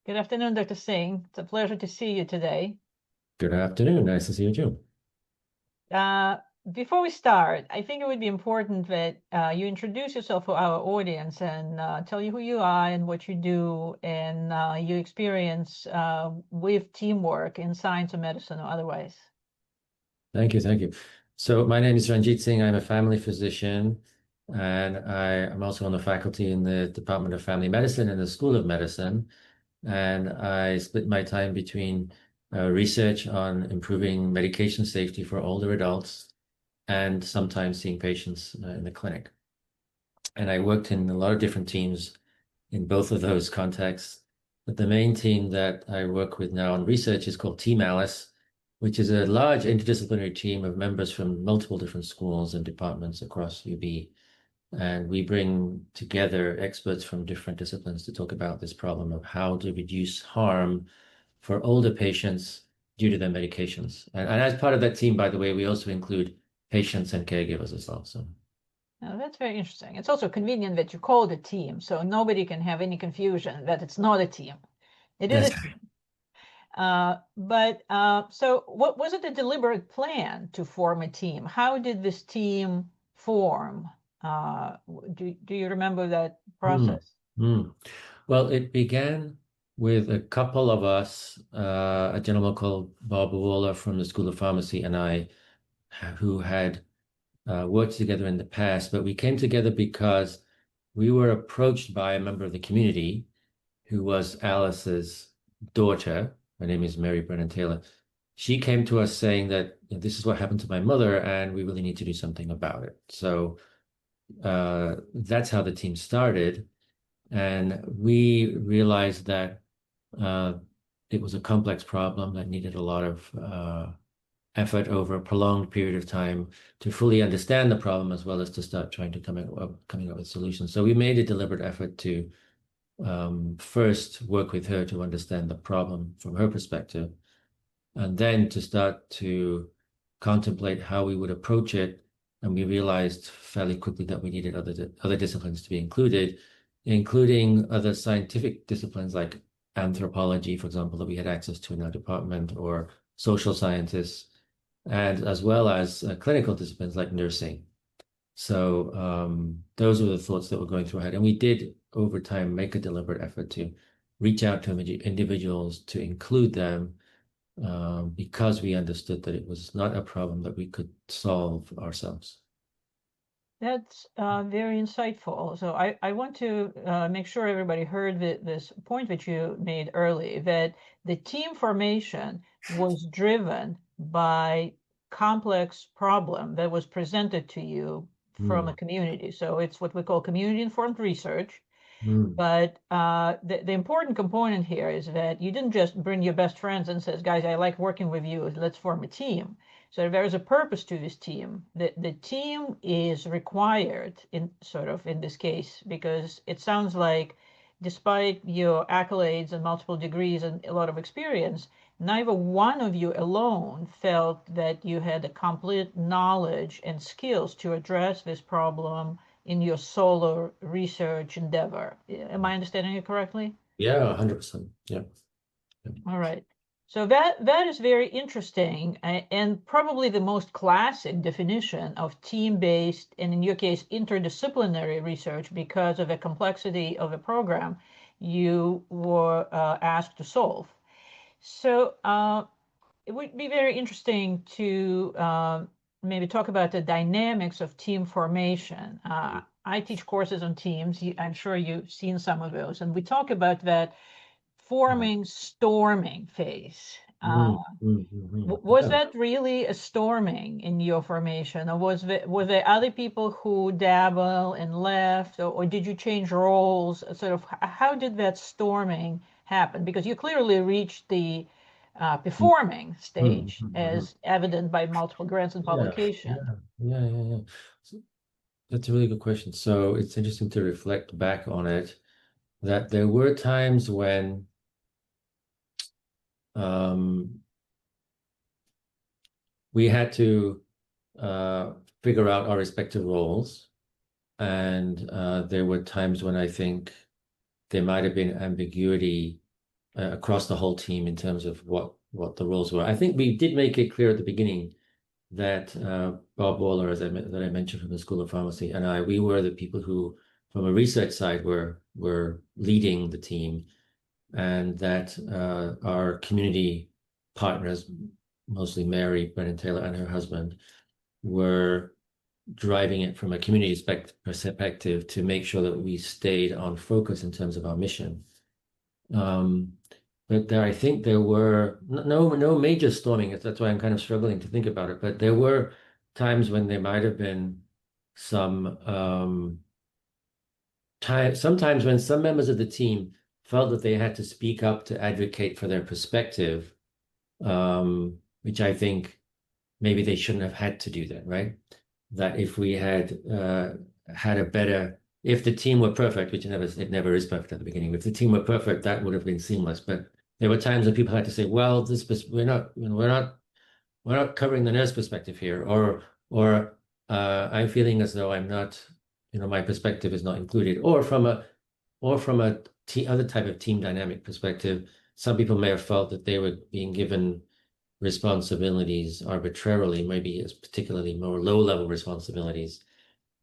Good afternoon, Dr. Singh. It's a pleasure to see you today. Good afternoon. Nice to see you too. Uh, Before we start, I think it would be important that you introduce yourself for our audience and tell you who you are and what you do and your experience with teamwork in science or medicine or otherwise. Thank you. Thank you. So my name is Ranjit Singh. I'm a family physician, and I am also on the faculty in the Department of Family Medicine in the School of Medicine. And I split my time between research on improving medication safety for older adults and sometimes seeing patients in the clinic. And I worked in a lot of different teams in both of those contexts. But the main team that I work with now on research is called Team Alice, which is a large interdisciplinary team of members from multiple different schools and departments across UB. And we bring together experts from different disciplines to talk about this problem of how to reduce harm for older patients due to their medications. And as part of that team, by the way, we also include patients and caregivers as well. So Now, that's very interesting. It's also convenient that you call it a team, so nobody can have any confusion that it's not a team. It is a that's team. So what was it a deliberate plan to form a team? How did this team form? Do you remember that Hmm. process? Hmm. Well, it began with a couple of us, a gentleman called Bob Waller from the School of Pharmacy and I, who had worked together in the past, but we came together because we were approached by a member of the community who was Alice's daughter. Her name is Mary Brennan Taylor. She came to us saying that this is what happened to my mother, and we really need to do something about it. So that's how the team started. And we realized that uh, it was a complex problem that needed a lot of effort over a prolonged period of time to fully understand the problem as well as to start trying to coming up with solutions. So we made a deliberate effort to first work with her to understand the problem from her perspective, and then to start to contemplate how we would approach it. And we realized fairly quickly that we needed other disciplines to be included, including other scientific disciplines like anthropology, for example, that we had access to in our department, or social scientists, and as well as clinical disciplines like nursing. So those were the thoughts that were going through our head. And we did, over time, make a deliberate effort to reach out to individuals to include them because we understood that it was not a problem that we could solve ourselves. That's very insightful. So I want to make sure everybody heard this point that you made early, that the team formation was driven by complex problem that was presented to you from a Mm, community. So it's what we call community-informed research. mm, But the important component here is that you didn't just bring your best friends and says, guys, I like working with you. Let's form a team. So there is a purpose to this team. The team is required in this case, because it sounds like despite your accolades and multiple degrees and a lot of experience, neither one of you alone felt that you had the complete knowledge and skills to address this problem in your solo research endeavor. Am I understanding you correctly? yeah, 100%. Yeah. Yeah. All right. So that is very interesting and probably the most classic definition of team-based, and in your case, interdisciplinary research, because of the complexity of the program you were asked to solve. So it would be very interesting to maybe talk about the dynamics of team formation. I teach courses on teams. I'm sure you've seen some of those. And we talk about that forming storming phase. Mm, mm, mm, mm. Was Yeah. that really a storming in your formation, or were there other people who dabble and left, or did you change roles? Sort of, how did that storming happen? Because you clearly reached the Mm, performing mm, stage, mm, mm. as evident by multiple grants and Yeah, publication. yeah, yeah, yeah, yeah. So that's a really good question. So it's interesting to reflect back on it, that there were times when um, we had to uh, figure out our respective roles. And there were times when I think there might have been ambiguity across the whole team in terms of what the roles were. I think we did make it clear at the beginning that Bob Waller, that I mentioned from the School of Pharmacy, and we were the people who, from a research side, were leading the team, and that our community partners, mostly Mary Brennan Taylor and her husband, were driving it from a community perspective to make sure that we stayed on focus in terms of our mission. But I think there were no major storming. That's why I'm kind of struggling to think about it. But there were times when there might have been some sometimes when some members of the team felt that they had to speak up to advocate for their perspective, which I think maybe they shouldn't have had to do that, right? That if we had had a better, if the team were perfect, which it never is perfect at the beginning, if the team were perfect, that would have been seamless. But there were times when people had to say, well, we're not covering the nurse perspective here, or I'm feeling as though I'm not, my perspective is not included, or from a other type of team dynamic perspective, some people may have felt that they were being given responsibilities arbitrarily, maybe as particularly more low-level responsibilities,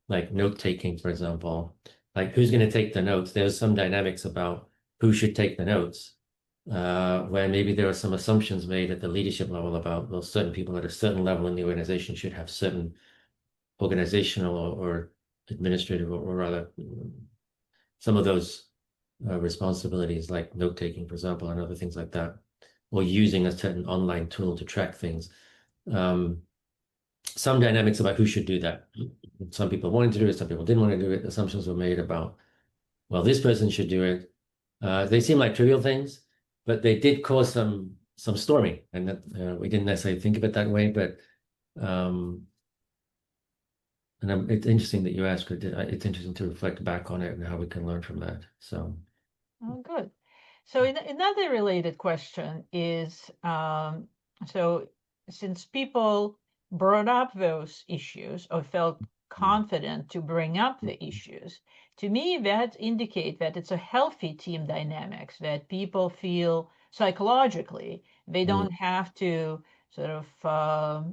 like note-taking, for example. Like, who's going to take the notes? There's some dynamics about who should take the notes, where maybe there are some assumptions made at the leadership level about, well, certain people at a certain level in the organization should have certain organizational or administrative, or rather some of those responsibilities, like note-taking, for example, and other things like that, or using a certain online tool to track things. Some dynamics about who should do that. Some people wanted to do it, some people didn't want to do it. Assumptions were made about, well, this person should do it. They seem like trivial things, but they did cause some storming, and that we didn't necessarily think of it that way. But it's interesting that you asked. It's interesting to reflect back on it and how we can learn from that. So, Oh, good. So another related question is, so since people brought up those issues or felt confident to bring up the issues, to me that indicate that it's a healthy team dynamics, that people feel psychologically they don't have to sort of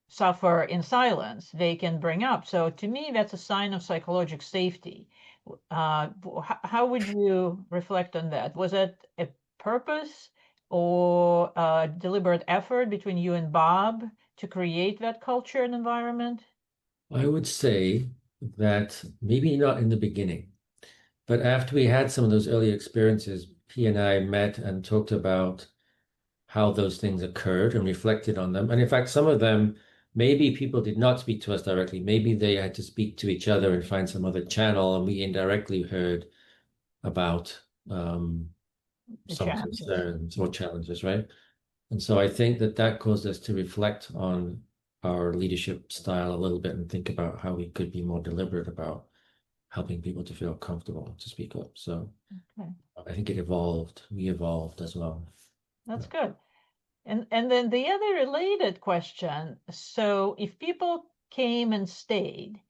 suffer in silence. They can bring up. So to me, that's a sign of psychological safety. How would you reflect on that? Was it a purpose or a deliberate effort between you and Bob to create that culture and environment? I would say that maybe not in the beginning, but after we had some of those early experiences, he and I met and talked about how those things occurred and reflected on them. And in fact, some of them, maybe people did not speak to us directly. Maybe they had to speak to each other and find some other channel, and we indirectly heard about some concerns or challenges, right? And so I think that caused us to reflect on our leadership style a little bit and think about how we could be more deliberate about helping people to feel comfortable to speak up. So I think it evolved. We evolved as well. That's good. And then the other related question, so if people came and stayed,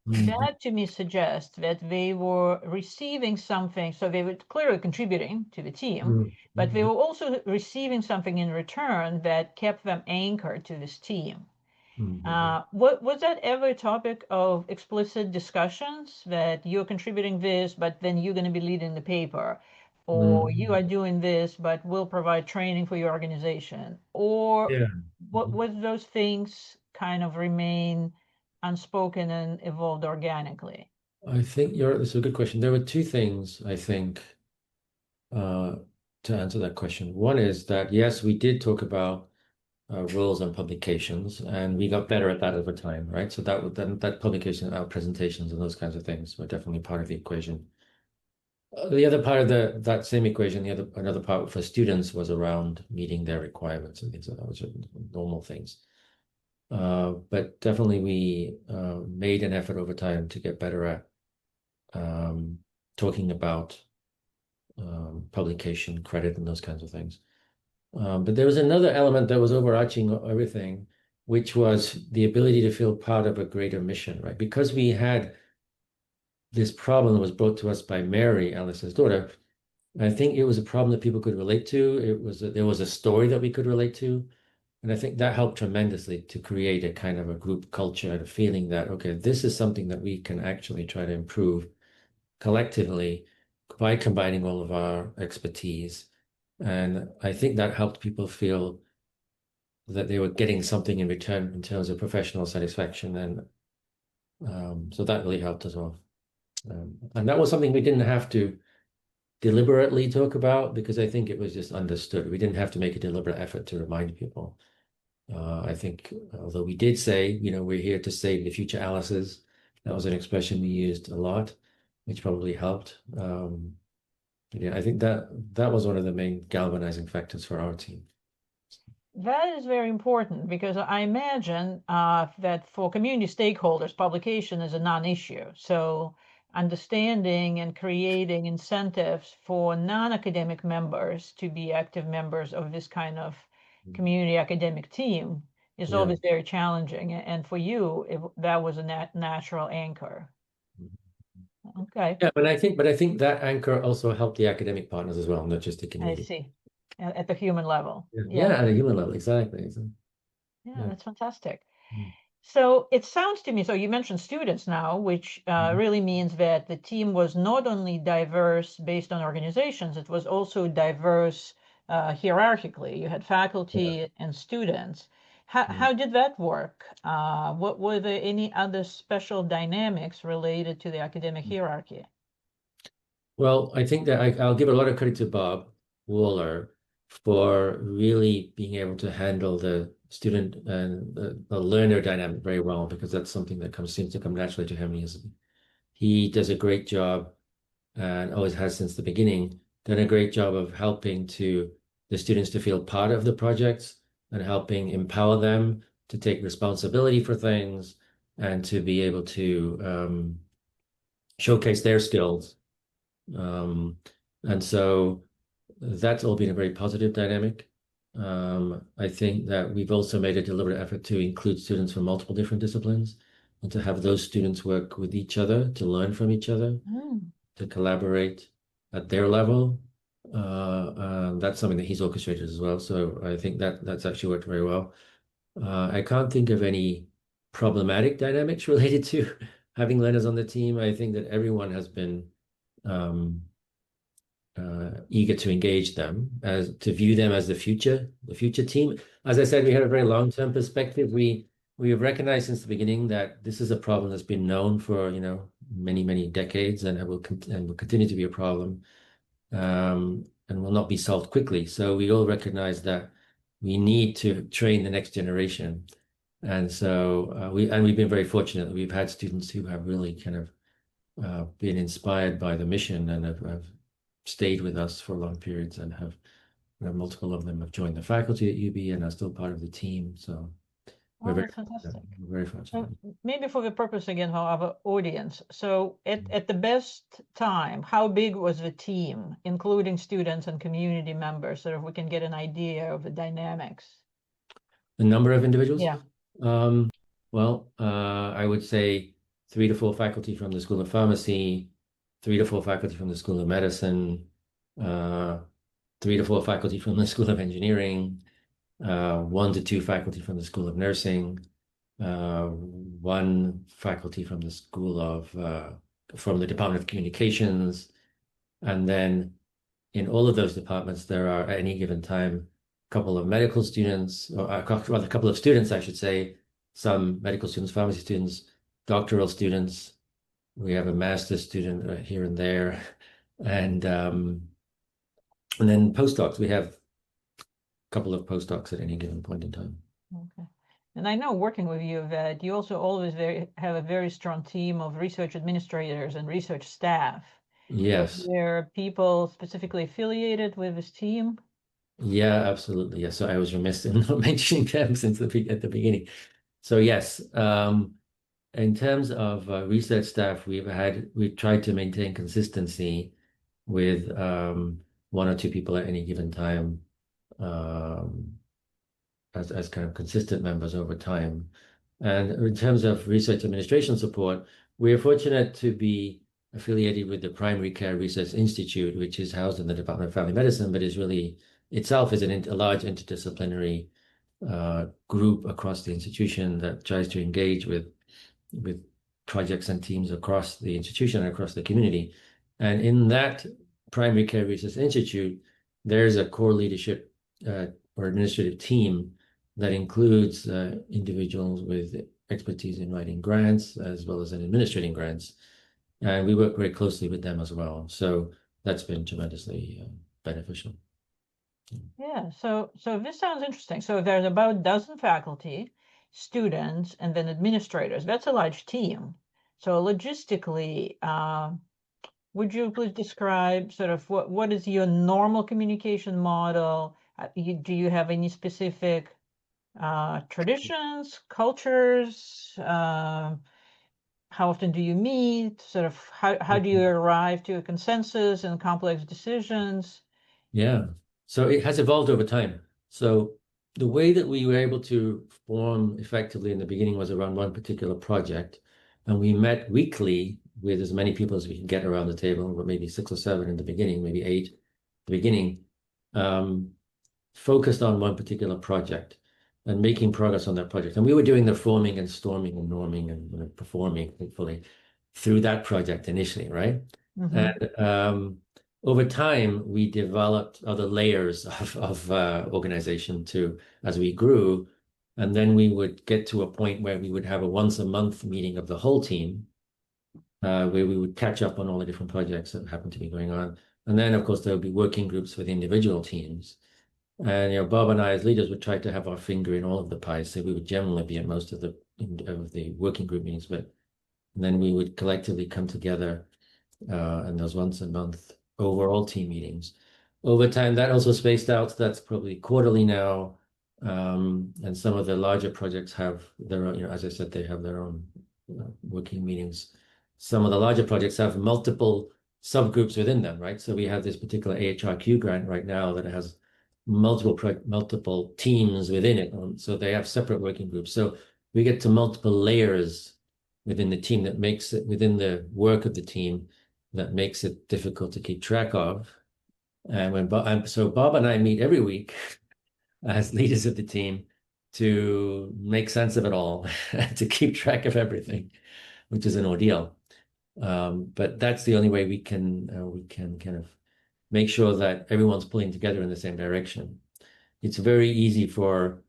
that to me suggests that they were receiving something, so they were clearly contributing to the team, but they were also receiving something in return that kept them anchored to this team. What was that ever a topic of explicit discussions, that you're contributing this, but then you're going to be leading the paper, or you are doing this, but we'll provide training for your organization, or what was those things kind of remain unspoken and evolved organically? I think it's a good question. There were two things, I think, to answer that question. One is that, yes, we did talk about roles and publications, and we got better at that over time, right? So that publication, our presentations and those kinds of things were definitely part of the equation. The other part of that same equation, another part for students was around meeting their requirements and things like that, which are normal things. But definitely we made an effort over time to get better at talking about publication credit and those kinds of things. But there was another element that was overarching everything, which was the ability to feel part of a greater mission, right? Because we had this problem that was brought to us by Mary, Alice's daughter, I think it was a problem that people could relate to. There was a story that we could relate to. And I think that helped tremendously to create a kind of a group culture and a feeling that, okay, this is something that we can actually try to improve collectively by combining all of our expertise. And I think that helped people feel that they were getting something in return in terms of professional satisfaction. And so that really helped as well. And that was something we didn't have to deliberately talk about because I think it was just understood. We didn't have to make a deliberate effort to remind people. I think, although we did say, we're here to save the future Alice's, that was an expression we used a lot, which probably helped. Yeah, I think that was one of the main galvanizing factors for our team. That is very important because I imagine that for community stakeholders, publication is a non-issue. So understanding and creating incentives for non-academic members to be active members of this kind of community academic team is Yeah. always very challenging. And for you, that was a natural anchor. Okay, Yeah, but I think that anchor also helped the academic partners as well, not just the I community. see. At the human level. Yeah, Yeah, yeah, at a human level, exactly. yeah, Yeah. that's fantastic. Mm. So it sounds to me, so you mentioned students now, which Mhm. really means that the team was not only diverse based on organizations, it was also diverse hierarchically. You had Yeah. faculty and students. How, Mm. how did that work? What were there any other special dynamics related to the academic hierarchy? Well, I think that I'll give a lot of credit to Bob Waller for really being able to handle the student and the learner dynamic very well because that's something that seems to come naturally to him. He does a great job and always has since the beginning done a great job of helping the students to feel part of the projects and helping empower them to take responsibility for things and to be able to showcase their skills. Um, and so that's all been a very positive dynamic. I think that we've also made a deliberate effort to include students from multiple different disciplines and to have those students work with each other, to learn from each other, Mm. to collaborate at their level. That's something that he's orchestrated as well. So I think that's actually worked very well. I can't think of any problematic dynamics related to having learners on the team. I think that everyone has been um, eager to engage them, as to view them as the future team. As I said, we had a very long-term perspective. We have recognized since the beginning that this is a problem that's been known for many decades, and will continue to be a problem, and will not be solved quickly. So we all recognize that we need to train the next generation, and so we've been very fortunate that we've had students who have really kind of been inspired by the mission and have stayed with us for long periods and multiple of them have joined the faculty at UB and are still part of the team. So we're Oh, very that's fantastic. we're very fortunate. Maybe for the purpose again of our audience. So at the best time, how big was the team, including students and community members, so that we can get an idea of the dynamics? The number of individuals? Yeah. Well, I would say 3 to 4 faculty from the School of Pharmacy, 3 to 4 faculty from the School of Medicine, uh, 3 to 4 faculty from the School of Engineering, 1 to 2 faculty from the School of Nursing, 1 faculty from the from the Department of Communications, and then in all of those departments, there are at any given time a couple of medical students, or rather a couple of students, I should say, some medical students, pharmacy students, doctoral students. We have a master's student here and there, and then postdocs. We have a couple of postdocs at any given point in time. Okay. And I know working with you that you also always have a very strong team of research administrators and research staff. Were Yes. there people specifically affiliated with this team? Yeah, absolutely. Yes. So I was remiss in not mentioning them at the beginning. So yes, in terms of research staff, we've tried to maintain consistency with 1 or 2 people at any given time um, as kind of consistent members over time. And in terms of research administration support, we are fortunate to be affiliated with the Primary Care Research Institute, which is housed in the Department of Family Medicine, but is really itself is a large interdisciplinary group across the institution that tries to engage with projects and teams across the institution and across the community. And in that Primary Care Research Institute, there's a core leadership or administrative team that includes individuals with expertise in writing grants as well as in administrating grants. And we work very closely with them as well. So that's been tremendously beneficial. Yeah, so this sounds interesting. So there's about a dozen faculty, students, and then administrators. That's a large team. So logistically, would you please describe sort of what is your normal communication model? Do you have any specific traditions, cultures? How often do you meet? Sort of how do you arrive to a consensus and complex decisions? Yeah. So it has evolved over time. So the way that we were able to form effectively in the beginning was around one particular project. And we met weekly with as many people as we could get around the table, but maybe 6 or 7 in the beginning, maybe 8 at the beginning, focused on one particular project and making progress on that project. And we were doing the forming and storming and norming and performing, hopefully, through that project initially, right? Mm-hmm. And over time, we developed other layers of organization too as we grew. And then we would get to a point where we would have a once a month meeting of the whole team, where we would catch up on all the different projects that happen to be going on. And then, of course, there would be working groups with individual teams. And Bob and I, as leaders, would try to have our finger in all of the pies. So we would generally be at most of the working group meetings, but then we would collectively come together in those once a month overall team meetings. Over time, that also spaced out. That's probably quarterly now. And some of the larger projects have their own, as I said, they have their own working meetings. Some of the larger projects have multiple subgroups within them, right? So we have this particular AHRQ grant right now that has multiple teams within it. So they have separate working groups. So we get to multiple layers within the team that makes it within the work of the team that makes it difficult to keep track of. And so Bob and I meet every week as leaders of the team to make sense of it all, to keep track of everything, which is an ordeal. But that's the only way we can kind of make sure that everyone's pulling together in the same direction. It's very easy for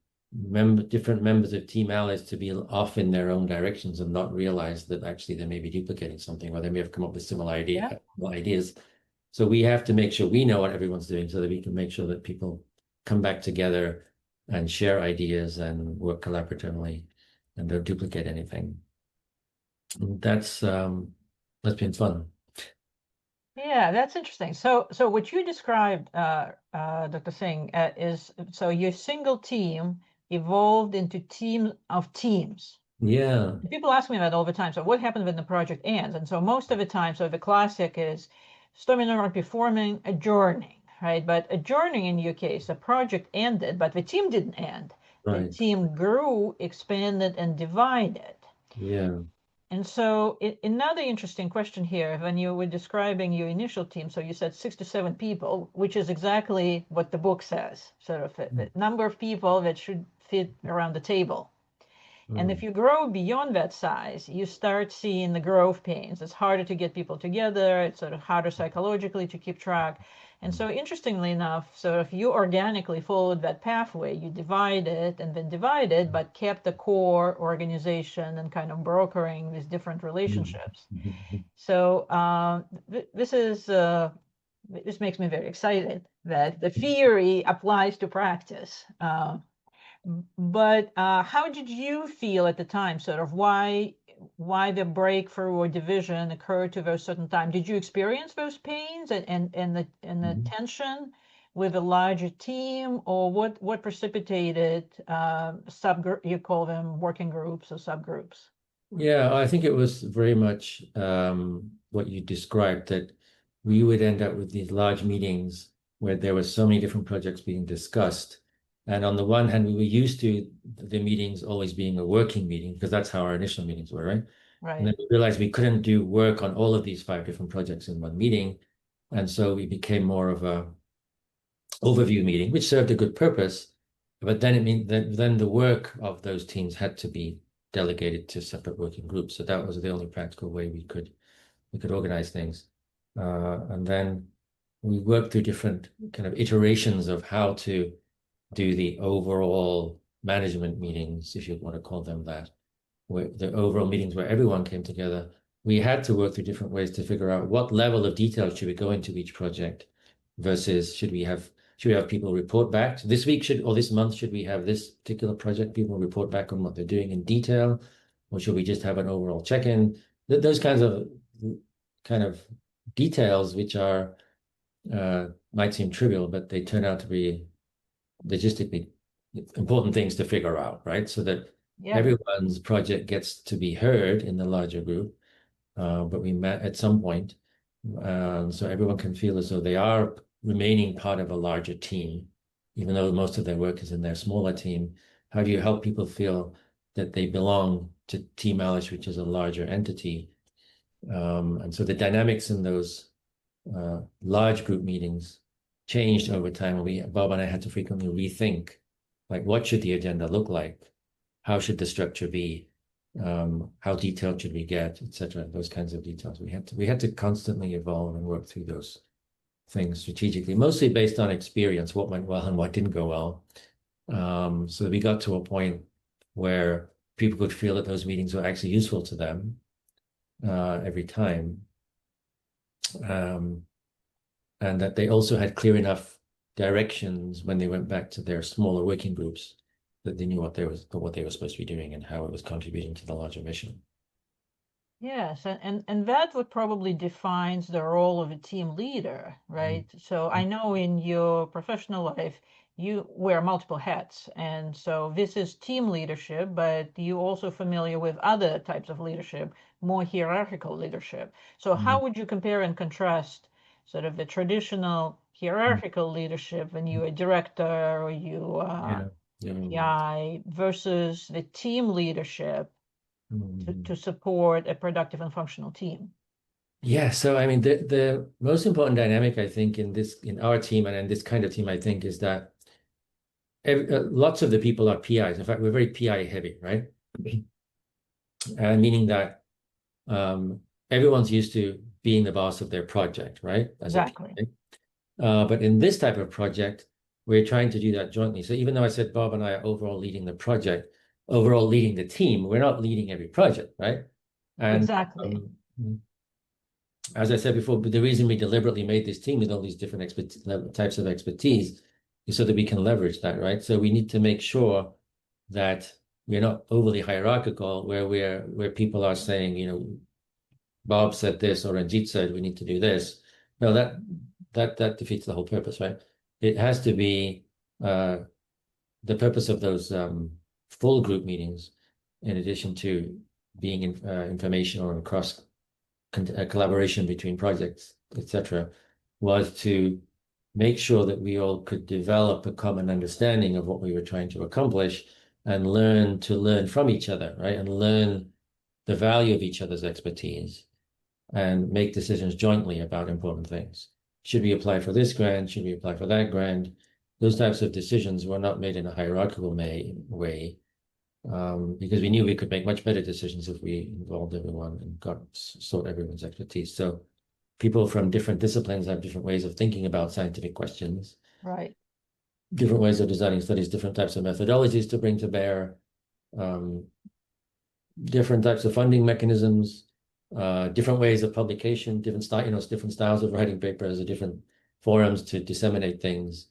different members of Team Allies to be off in their own directions and not realize that actually they may be duplicating something, or they may have come up with similar ideas. So we have to make sure we know what everyone's doing so that we can make sure that people come back together and share ideas and work collaboratively and don't duplicate anything. That's been fun. Yeah, that's interesting. So what you described, Dr. Singh, is so your single team evolved into team of teams. Yeah. People ask me that all the time. So what happened when the project ends? And so most of the time, so the classic is storming around, performing, adjourning, right? But adjourning in your case, the project ended, but the team didn't end. The Right. team grew, expanded, and divided. Yeah. And so another interesting question here, when you were describing your initial team, so you said 6 to 7 people, which is exactly what the book says, sort of the number of people that should fit around the table. And if you grow beyond that size, you start seeing the growth pains. It's harder to get people together. It's sort of harder psychologically to keep track. And so interestingly enough, so if you organically followed that pathway, you divided and then divided, but kept the core organization and kind of brokering these different relationships. So this makes me very excited that the theory applies to practice. But how did you feel at the time, sort of why the breakthrough or division occurred to those certain time? Did you experience those pains and the tension with a larger team, or what precipitated subgroup, you call them working groups or subgroups? Yeah, I think it was very much what you described, that we would end up with these large meetings where there were so many different projects being discussed. And on the one hand, we were used to the meetings always being a working meeting because that's how our initial meetings were, right? And Right. then we realized we couldn't do work on all of these 5 different projects in one meeting. And so we became more of a overview meeting, which served a good purpose. But then it means that then the work of those teams had to be delegated to separate working groups. So that was the only practical way we could organize things. And then we worked through different kind of iterations of how to do the overall management meetings, if you want to call them that, where the overall meetings where everyone came together. We had to work through different ways to figure out what level of detail should we go into each project versus should we have people report back? So this week or this month, should we have this particular project people report back on what they're doing in detail, or should we just have an overall check-in? Those kinds of details, which are might seem trivial, but they turn out to be logistically important things to figure out, right? So that everyone's project gets to be heard in the larger group, but we met at some point, so everyone can feel as though they are remaining part of a larger team, even though most of their work is in their smaller team. How do you help people feel that they belong to Team Alice, which is a larger entity? And so the dynamics in those large group meetings changed over time. Bob and I had to frequently rethink, like, what should the agenda look like? How should the structure be? How detailed should we get, etc. Those kinds of details. We had to constantly evolve and work through those things strategically, mostly based on experience, what went well and what didn't go well. So we got to a point where people could feel that those meetings were actually useful to them every time. And that they also had clear enough directions when they went back to their smaller working groups that they knew what they were supposed to be doing and how it was contributing to the larger mission. Yes, and that would probably defines the role of a team leader, right? So I know in your professional life you wear multiple hats, and so this is team leadership, but you also familiar with other types of leadership, more hierarchical leadership. So how would you compare and contrast sort of the traditional hierarchical leadership when you're a director or you PI versus the team leadership to support a productive and functional team? Yeah, so I mean the most important dynamic I think in our team and in this kind of team I think is that lots of the people are PIs. In fact, we're very PI heavy, right? Meaning that everyone's used to being the boss of their project, right? As Exactly. But in this type of project, we're trying to do that jointly. So even though I said Bob and I are overall leading the project, overall leading the team, we're not leading every project, right? And Exactly. as I said before, the reason we deliberately made this team with all these different types of expertise is so that we can leverage that, right? So we need to make sure that we're not overly hierarchical, where people are saying, Bob said this or Ranjit said we need to do this. No, that defeats the whole purpose, right? It has to be the purpose of those full group meetings, in addition to being informational and cross collaboration between projects, etc., was to make sure that we all could develop a common understanding of what we were trying to accomplish and learn from each other, right? And learn the value of each other's expertise and make decisions jointly about important things. Should we apply for this grant? Should we apply for that grant? Those types of decisions were not made in a hierarchical way, because we knew we could make much better decisions if we involved everyone and sought everyone's expertise. So people from different disciplines have different ways of thinking about scientific questions, Right. different ways of designing studies, different types of methodologies to bring to bear, different types of funding mechanisms, different ways of publication, different styles of writing papers, different forums to disseminate things.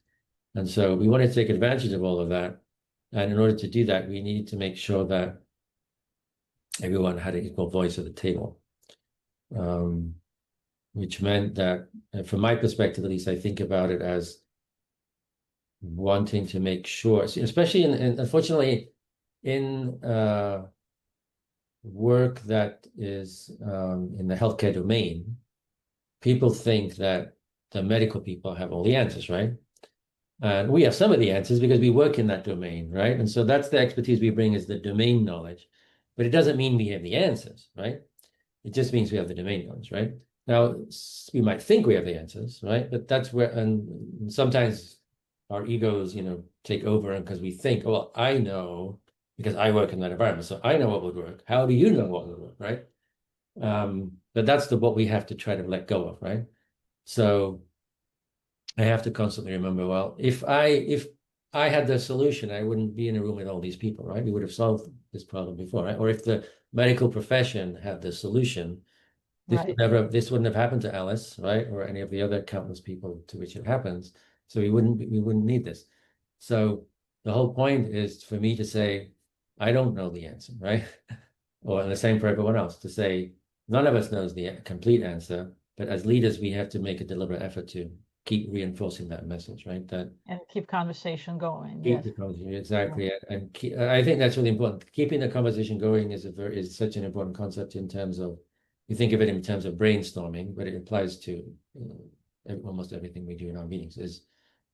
And so we wanted to take advantage of all of that. And in order to do that, we needed to make sure that everyone had an equal voice at the table, which meant that, from my perspective, at least, I think about it as wanting to make sure, especially unfortunately, in work that is in the healthcare domain, people think that the medical people have all the answers, right? And we have some of the answers because we work in that domain, right? And so that's the expertise we bring, is the domain knowledge. but it doesn't mean we have the answers, right? It just means we have the domain knowledge, right? Now, we might think we have the answers, right? But that's where, and sometimes our egos, take over, and because we think, oh, well, I know because I work in that environment, so I know what would work. How do you know what would work, right? But that's what we have to try to let go of, right? So I have to constantly remember, well, if I had the solution, I wouldn't be in a room with all these people, right? We would have solved this problem before, right? Or if the medical profession had the solution, this wouldn't have happened to Alice, right? Or any of the other countless people to which it happens. So we wouldn't need this. So the whole point is for me to say, I don't know the answer, right? Or the same for everyone else to say, none of us knows the complete answer, but as leaders, we have to make a deliberate effort to keep reinforcing that message, right? That and keep conversation going. keep Yes. the conversation exactly, and I think that's really important. Keeping the conversation going is such an important concept in terms of, you think of it in terms of brainstorming, but it applies to almost everything we do in our meetings. Is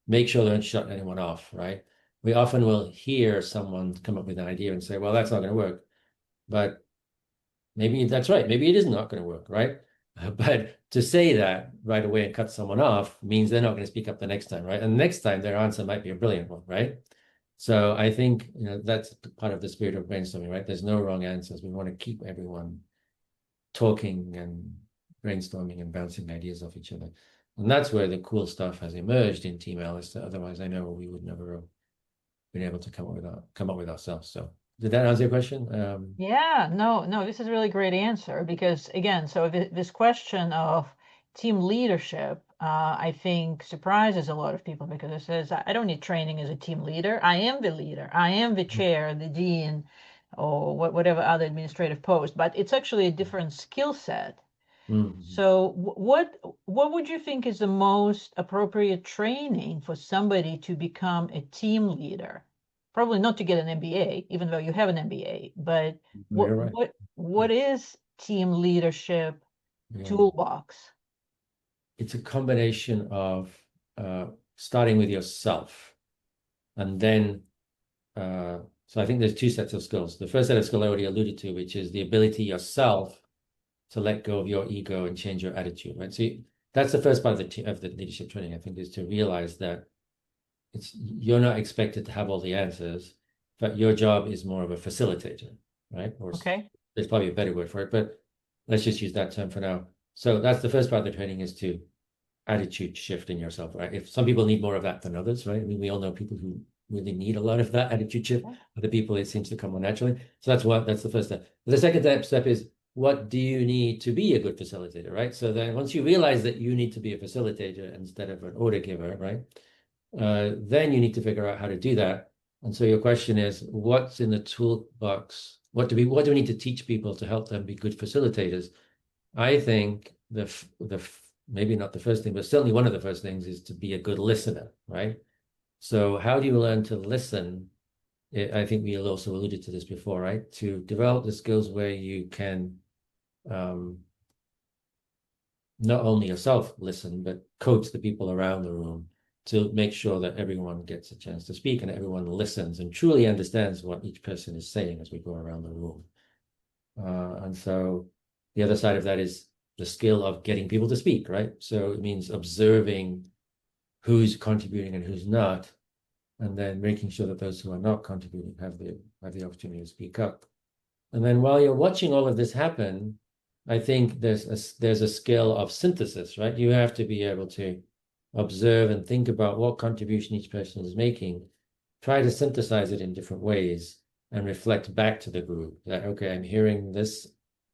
make sure they don't shut anyone off, right? We often will hear someone come up with an idea and say, well, that's not going to work, but maybe that's right. Maybe it is not going to work, right? But to say that right away and cut someone off means they're not going to speak up the next time, right? And the next time their answer might be a brilliant one, right? So I think that's part of the spirit of brainstorming, right? There's no wrong answers. We want to keep everyone talking and brainstorming and bouncing ideas off each other. And that's where the cool stuff has emerged in Team Alice. Otherwise, I know we would never have been able to come up with ourselves. So did that answer your question? Yeah, no, this is a really great answer because again, so this question of team leadership, I think surprises a lot of people because it says, I don't need training as a team leader. I am the leader. I am the chair, the dean, or whatever other administrative post, but it's actually a different skill set. So what would you think is the most appropriate training for somebody to become a team leader? Probably not to get an MBA, even though you have an MBA, but what is team leadership toolbox? It's a combination of starting with yourself, and then so I think there's two sets of skills. The first set of skills I already alluded to, which is the ability yourself to let go of your ego and change your attitude, right? So that's the first part of the leadership training, I think, is to realize that you're not expected to have all the answers, but your job is more of a facilitator, right? Or there's probably a better word for it, but let's just use that term for now. So that's the first part of the training, is to attitude shift in yourself, right? If some people need more of that than others, right? I mean, we all know people who really need a lot of that attitude shift. Other people, it seems to come more naturally. So that's the first step. The second step is, what do you need to be a good facilitator, right? So then once you realize that you need to be a facilitator instead of an order giver, right? Then you need to figure out how to do that. And so your question is, what's in the toolbox? What do we need to teach people to help them be good facilitators? I think maybe not the first thing, but certainly one of the first things is to be a good listener, right? So how do you learn to listen? I think we also alluded to this before, right? To develop the skills where you can not only yourself listen, but coach the people around the room to make sure that everyone gets a chance to speak and everyone listens and truly understands what each person is saying as we go around the room. And so the other side of that is the skill of getting people to speak, right? So it means observing who's contributing and who's not, and then making sure that those who are not contributing have the opportunity to speak up. And then while you're watching all of this happen, I think there's a skill of synthesis, right? You have to be able to observe and think about what contribution each person is making, try to synthesize it in different ways, and reflect back to the group that, okay, I'm hearing this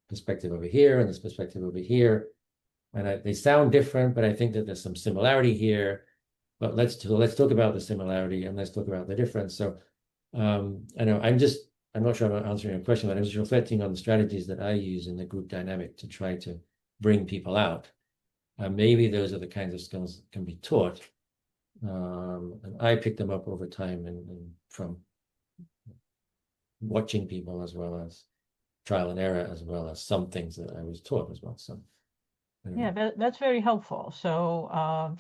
perspective over here and this perspective over here, and they sound different, but I think that there's some similarity here. But let's talk about the similarity and let's talk about the difference. So I know I'm not sure I'm answering your question, but I'm just reflecting on the strategies that I use in the group dynamic to try to bring people out. Maybe those are the kinds of skills that can be taught. And I picked them up over time and from watching people, as well as trial and error, as well as some things that I was taught as well. So yeah, that's very helpful. So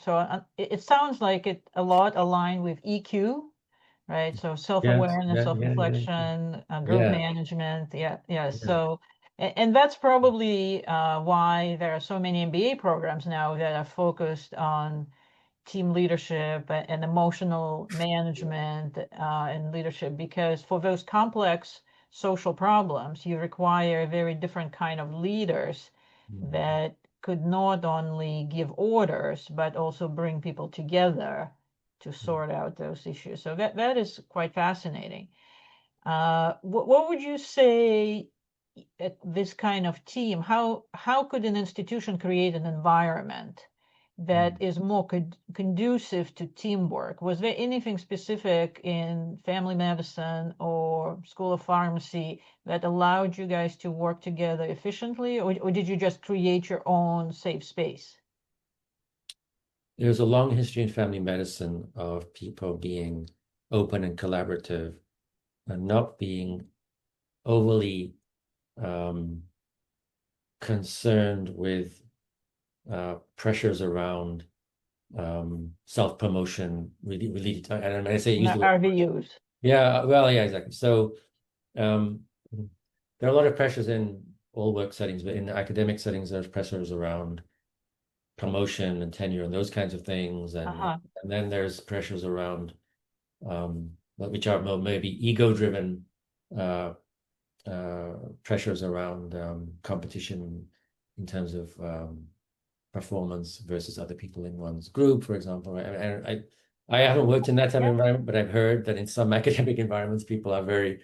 it sounds like it a lot aligned with EQ, right? So Yes. self-awareness, Yeah. Yeah. Yeah. self-reflection, group Yeah. management. Yeah, yeah. Yeah. So, and that's probably why there are so many MBA programs now that are focused on team leadership and emotional management and leadership, because for those complex social problems, you require a very different kind of leaders Mhm. that could not only give orders, but also bring people together to sort out those issues. So that is quite fascinating. What would you say at this kind of team, how could an institution create an environment that Mhm. is more conducive to teamwork? Was there anything specific in family medicine or School of Pharmacy that allowed you guys to work together efficiently, or did you just create your own safe space? There's a long history in family medicine of people being open and collaborative and not being overly um, concerned with pressures around self-promotion related to, and I say use the word, RVUs. yeah, well, yeah, exactly. So um, there are a lot of pressures in all work settings, but in academic settings, there's pressures around promotion and tenure and those kinds of things, Uh-huh. and then there's pressures around which are maybe ego-driven uh, pressures around competition in terms of performance versus other people in one's group, for example. Right? And I haven't worked in that type of Yeah. environment, but I've heard that in some academic environments, people are very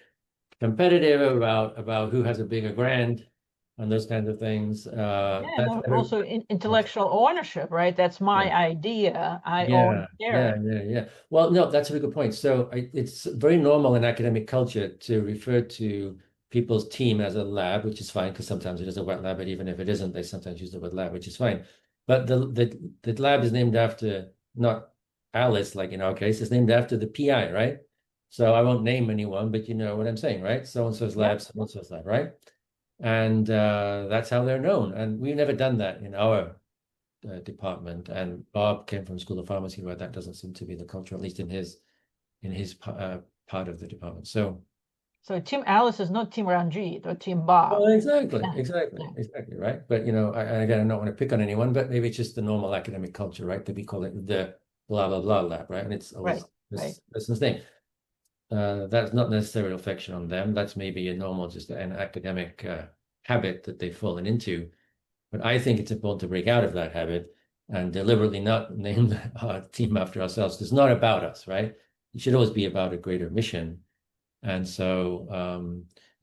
competitive about who has a bigger grant and those kinds of things. Yeah, That's and never. also intellectual ownership, right? That's my Yeah. idea. I own Yeah, and share yeah, it. yeah, yeah. Well, no, that's a very good point. So it's very normal in academic culture to refer to people's team as a lab, which is fine because sometimes it is a wet lab, but even if it isn't, they sometimes use the word lab, which is fine. But the lab is named after not Alice, like in our case, it's named after the PI, right? So I won't name anyone, but you know what I'm saying, right? So and so's Yeah. lab, so and so's lab, right? And that's how they're known. And we've never done that in our department, and Bob came from School of Pharmacy, where that doesn't seem to be the culture, at least in his part of the department. So, So Team Alice is not Team Ranjit or Team Bob. well, exactly, Yeah. exactly, Yeah. exactly, right. But you know, and again, I don't want to pick on anyone, but maybe it's just the normal academic culture, right? That we call it the blah blah blah lab, right? And it's Right. always Right. this person's name. That's not necessarily a reflection on them. That's maybe a normal, just an academic habit that they've fallen into. But I think it's important to break out of that habit and deliberately not name our team after ourselves. It's not about us, right? It should always be about a greater mission. And so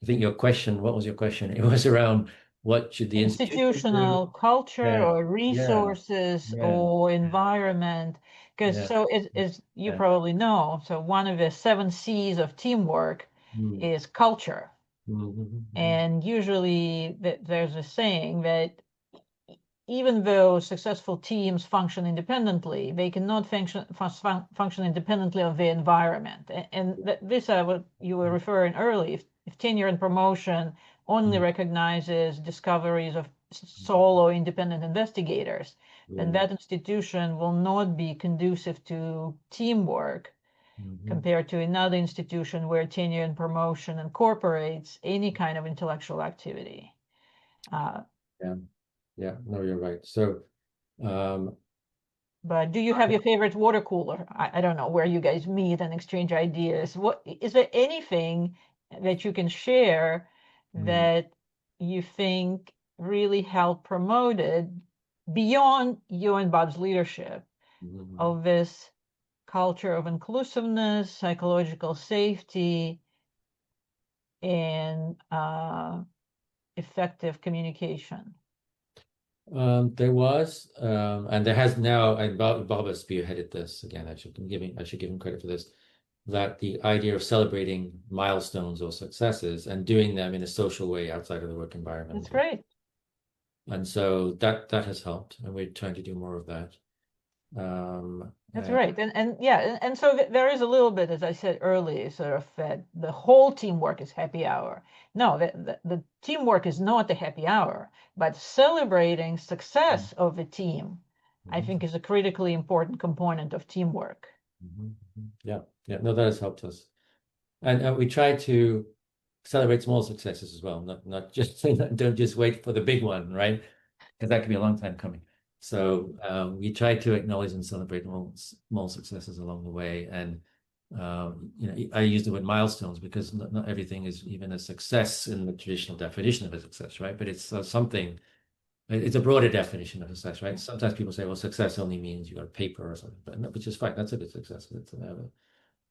I think your question, what was your question? It was around what should the institution do? Institutional culture Yeah, or yeah, resources yeah, or environment. Because yeah, so as you yeah. probably know, so one of the 7 C's of teamwork Mm, is culture. mhm, And usually there's a saying that even though successful teams function independently, they cannot function independently of the environment. And this is what you were referring early. If tenure and promotion only mhm, recognizes discoveries of solo independent investigators, then mhm, that institution will not be conducive to teamwork mhm. compared to another institution where tenure and promotion incorporates any kind of intellectual activity. Uh, Yeah, yeah, no, you're right. So, um, But do you have your favorite water cooler? I don't know where you guys meet and exchange ideas. What is there anything that you can share mm, that you think really helped promote it beyond you and Bob's leadership mhm. of this culture of inclusiveness, psychological safety, and effective communication? There was, and there has now, and Bob has spearheaded this again. I should give him credit for this. That the idea of celebrating milestones or successes and doing them in a social way outside of the work That's environment, great. and so that has helped, and we're trying to do more of that. That's And right. And yeah, and so there is a little bit, as I said earlier, sort of that the whole teamwork is happy hour. No, the teamwork is not the happy hour, but celebrating success of the team, I think, is a critically important component of teamwork. Yeah, yeah. No, that has helped us, and we try to celebrate small successes as well. Not just don't just wait for the big one, right? Because that could be a long time coming. So we try to acknowledge and celebrate small successes along the way. And I use the word milestones because not everything is even a success in the traditional definition of a success, right? But it's something. It's a broader definition of success, right? Sometimes people say, "Well, success only means you got a paper or something," but no, which is fine. That's a good success.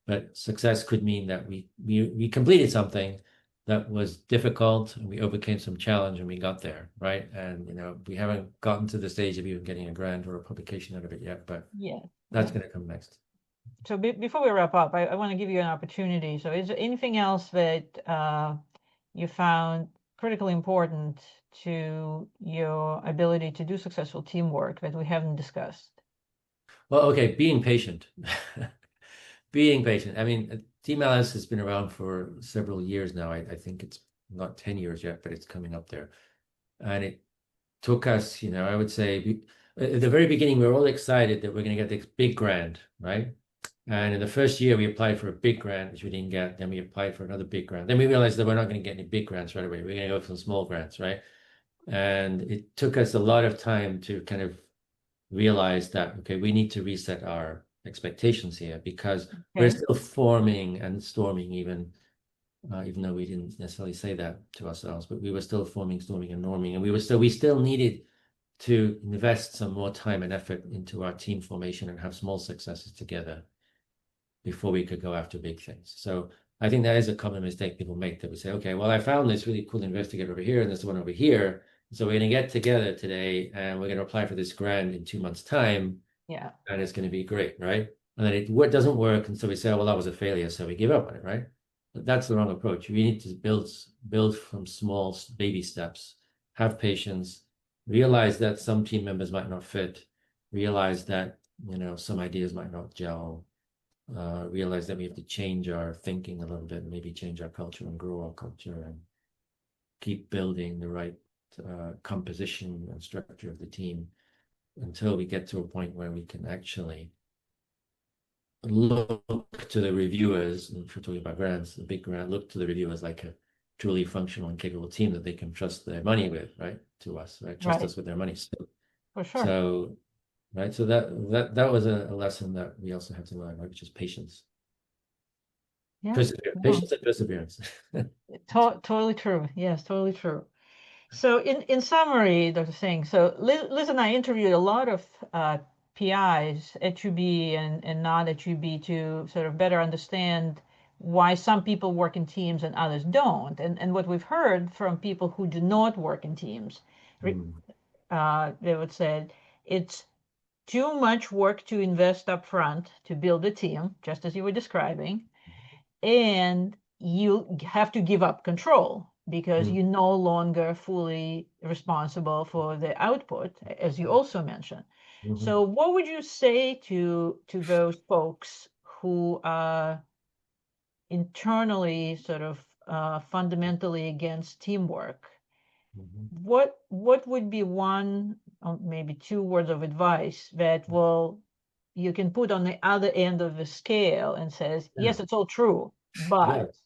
But success could mean that we completed something that was difficult and we overcame some challenge and we got there, right? And we haven't gotten to the stage of even getting a grant or a publication out of it yet, but Yeah. that's going to come next. So before we wrap up, I want to give you an opportunity. So is there anything else that you found critically important to your ability to do successful teamwork that we haven't discussed? Well, okay, being patient. Being patient. I mean, TMLS has been around for several years now. I think it's not 10 years yet, but it's coming up there. And it took us, I would say, at the very beginning, we were all excited that we're going to get this big grant, right? And in the first year, we applied for a big grant, which we didn't get. Then we applied for another big grant. Then we realized that we're not going to get any big grants right away. We're going to go for some small grants, right? And it took us a lot of time to kind of realize that, okay, we need to reset our expectations here because we're Okay. still forming and storming even though we didn't necessarily say that to ourselves, but we were still forming, storming, and norming, and we still needed to invest some more time and effort into our team formation and have small successes together before we could go after big things. So I think that is a common mistake people make that we say, okay, well, I found this really cool investigator over here and this one over here. So we're going to get together today and we're going to apply for this grant in 2 months' time. Yeah. And it's going to be great, right? And then it doesn't work. And so we say, oh, well, that was a failure. So we give up on it, right? But that's the wrong approach. We need to build from small baby steps, have patience, realize that some team members might not fit, realize that, some ideas might not gel, realize that we have to change our thinking a little bit, maybe change our culture and grow our culture and keep building the right composition and structure of the team until we get to a point where we can actually look to the reviewers, and if we're talking about grants, the big grant, look to the reviewers like a truly functional and capable team that they can trust their money with, right? To us, right? Trust Right. us with their money. For sure. So right. So that was a lesson that we also had to learn, right? Which is patience. Yeah. Perseverance, No, patience and perseverance. totally true. Yes, totally true. So in summary, Dr. Singh, so Liz and I interviewed a lot of PIs at UB and not at UB to sort of better understand why some people work in teams and others don't. And what we've heard from people who do not work in teams, they would say it's too much work to invest up front to build a team, just as you were describing, and you have to give up control because Mm, you're no longer fully responsible for the output, as you also mentioned. mhm, So what would you say to those folks who are internally sort of fundamentally against teamwork? mhm, What would be one or maybe two words of advice that will you can put on the other end of the scale and says, yeah. yes, it's all true, but Yes.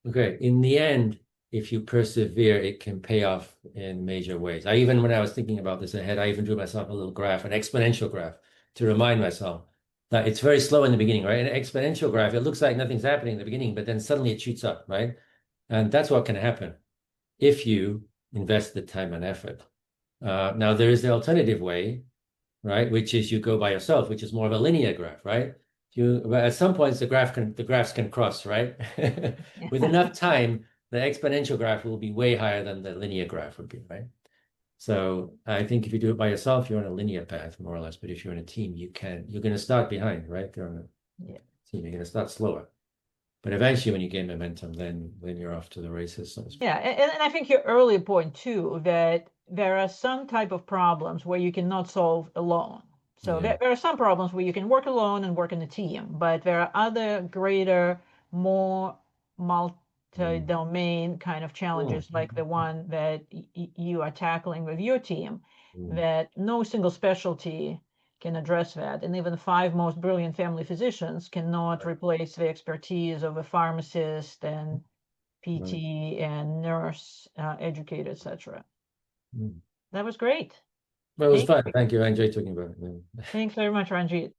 Okay. In the end, if you persevere, it can pay off in major ways. When I was thinking about this ahead, I even drew myself a little graph, an exponential graph, to remind myself that it's very slow in the beginning, right? An exponential graph, it looks like nothing's happening in the beginning, but then suddenly it shoots up, right? And that's what can happen if you invest the time and effort. Now, there is the alternative way, right? Which is you go by yourself, which is more of a linear graph, right? But at some points the graphs can cross, right? With enough time, the exponential graph will be way higher than the linear graph would be, right? So I think if you do it by yourself, you're on a linear path, more or less. But if you're in a team, you're going to start behind, right? If you're on yeah, a team, you're going to start slower. But eventually, when you gain momentum, then you're off to the races, so to speak. yeah, and I think your earlier point too that there are some type of problems where you cannot solve alone. So Yeah. there are some problems where you can work alone and work in a team, but there are other greater, more Mm. multi-domain kind of Mm. challenges like the one that you are tackling with your team, Mm. that no single specialty can address that. And even the 5 most brilliant family physicians cannot replace the expertise of a pharmacist and PT and nurse, educator, etc. That was great. Well, it was fun. Thank you. I enjoyed talking about it. Thanks very much, Ranjit.